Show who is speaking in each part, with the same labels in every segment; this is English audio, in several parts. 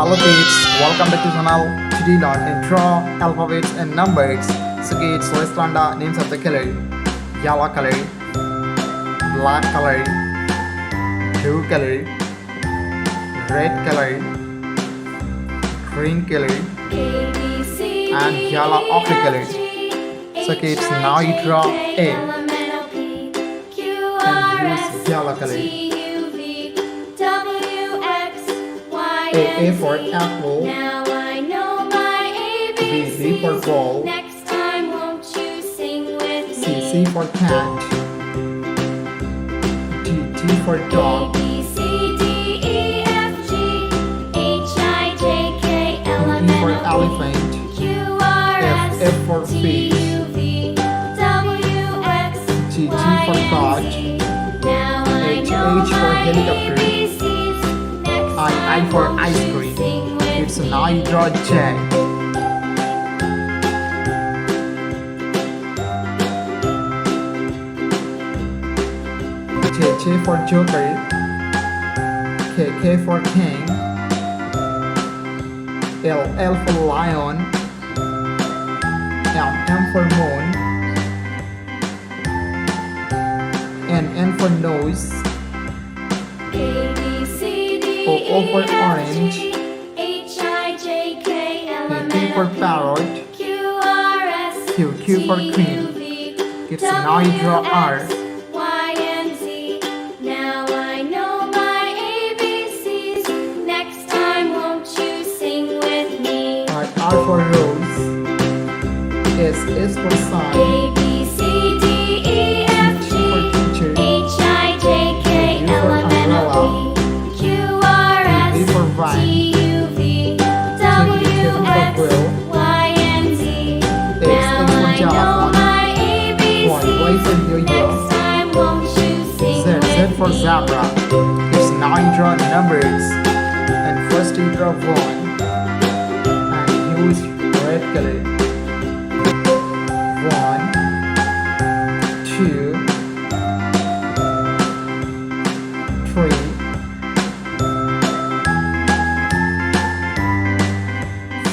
Speaker 1: Hello kids, welcome back to channel. Today learn intro, alphabets and numbers. So kids, let's learn the names of the color. Yellow color, black color, blue color, red color, green color, and yellow ochre color. So kids, now you draw A and use yellow color. A for apple,
Speaker 2: Now I know my ABCs.
Speaker 1: B for ball,
Speaker 2: Next time won't you sing with me?
Speaker 1: C for cat, T for dog,
Speaker 2: A, B, C, D, E, F, G, H, I, J, K, L, M,
Speaker 1: E for
Speaker 2: N, O, P,
Speaker 1: elephant,
Speaker 2: Q, R, S,
Speaker 1: F for
Speaker 2: T,
Speaker 1: fish,
Speaker 2: U, V, W, X,
Speaker 1: G
Speaker 2: Y,
Speaker 1: for
Speaker 2: and
Speaker 1: god,
Speaker 2: Z. Now I know
Speaker 1: H for
Speaker 2: my
Speaker 1: helicopter,
Speaker 2: ABCs. Next
Speaker 1: I
Speaker 2: time
Speaker 1: for
Speaker 2: won't
Speaker 1: ice
Speaker 2: you
Speaker 1: cream.
Speaker 2: sing with
Speaker 1: It's
Speaker 2: me?
Speaker 1: now you draw J. J for joker, K for king, L for lion, M for moon, N for nose,
Speaker 2: A, B, C, D,
Speaker 1: O for
Speaker 2: E, F,
Speaker 1: orange,
Speaker 2: G, H, I, J, K, L, M,
Speaker 1: P
Speaker 2: N,
Speaker 1: for
Speaker 2: O, P,
Speaker 1: parrot,
Speaker 2: Q, R, S,
Speaker 1: Q for
Speaker 2: T,
Speaker 1: queen.
Speaker 2: U, V,
Speaker 1: Kids, now you draw R.
Speaker 2: W, X, Y, and Z. Now I know my ABCs. Next time won't you sing with me?
Speaker 1: R for rose, S for sun,
Speaker 2: A, B, C, D, E, F,
Speaker 1: T for
Speaker 2: G,
Speaker 1: teacher,
Speaker 2: H, I, J, K,
Speaker 1: U for
Speaker 2: L, M, N, O, P, Q, R,
Speaker 1: V for
Speaker 2: S,
Speaker 1: vine,
Speaker 2: T, U, V,
Speaker 1: T
Speaker 2: W,
Speaker 1: for
Speaker 2: X,
Speaker 1: quill,
Speaker 2: Y, and Z.
Speaker 1: X
Speaker 2: Now
Speaker 1: for
Speaker 2: I know
Speaker 1: telephone,
Speaker 2: my
Speaker 1: Y for
Speaker 2: ABCs.
Speaker 1: yo-yo,
Speaker 2: Next time won't you sing
Speaker 1: Z
Speaker 2: with
Speaker 1: for
Speaker 2: me?
Speaker 1: zebra. It's now you draw numbers, and first you draw 1, and use red color. 1, 2, 3,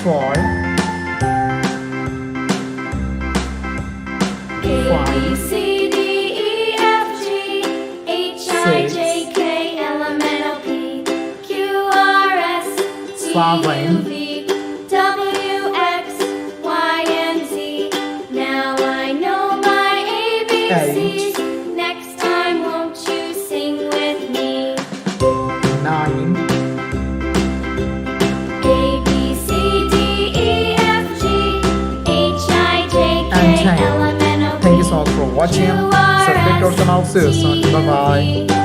Speaker 1: 4,
Speaker 2: A, B, C, D, E, F, G, H, I, J, K, L, M, N, O, P, Q, R, S, T, U,
Speaker 1: 7,
Speaker 2: V, W, X, Y, and Z. Now I know my ABCs. Next time won't you sing with me?
Speaker 1: 9,
Speaker 2: A, B, C, D, E, F, G, H, I, J,
Speaker 1: and
Speaker 2: K,
Speaker 1: 10.
Speaker 2: L, M, N, O, P,
Speaker 1: Thank you so much for watching. Subscribe to our channel. See you soon. Bye bye.